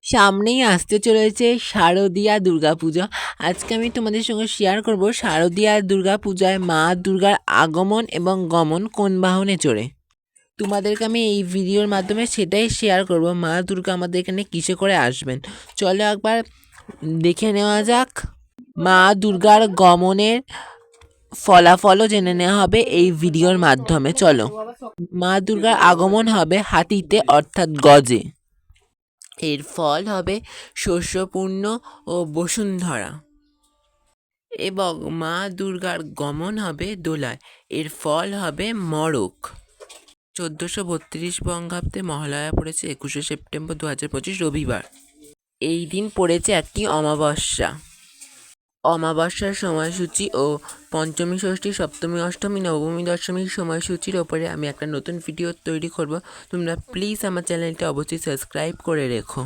সামনেই আসতে চলেছে শারদীয়া দুর্গাপুজো। আজকে আমি তোমাদের সঙ্গে শেয়ার করব শারদীয়া দুর্গাপূজায় মা দুর্গার আগমন এবং গমন কোন বাহনে চড়ে। তোমাদেরকে আমি এই ভিডিওর মাধ্যমে সেটাই শেয়ার করব, মা দুর্গা আমাদের এখানে কিসে করে আসবেন। চলো একবার দেখে নেওয়া যাক। মা দুর্গার গমনের ফলাফলও জেনে নেওয়া হবে এই ভিডিওর মাধ্যমে। চলো, মা দুর্গার আগমন হবে হাতিতে অর্থাৎ গজে। এর ফল হবে শস্যপূর্ণ ও বসুন্ধরা, এবং মা দুর্গার গমন হবে দোলায়। এর ফল হবে মড়ক। 1432 বঙ্গাব্দে মহালয়া পড়েছে 21শে সেপ্টেম্বর 2025 রবিবার। এই দিন পড়েছে একটি অমাবস্যা। অমাবস্যার সময়সূচি ও পঞ্চমী, ষষ্ঠী, সপ্তমী, অষ্টমী, নবমী, দশমীর সময়সূচির ওপরে আমি একটা নতুন ভিডিও তৈরি করব। তোমরা প্লিজ আমার চ্যানেলটা অবশ্যই সাবস্ক্রাইব করে রেখো।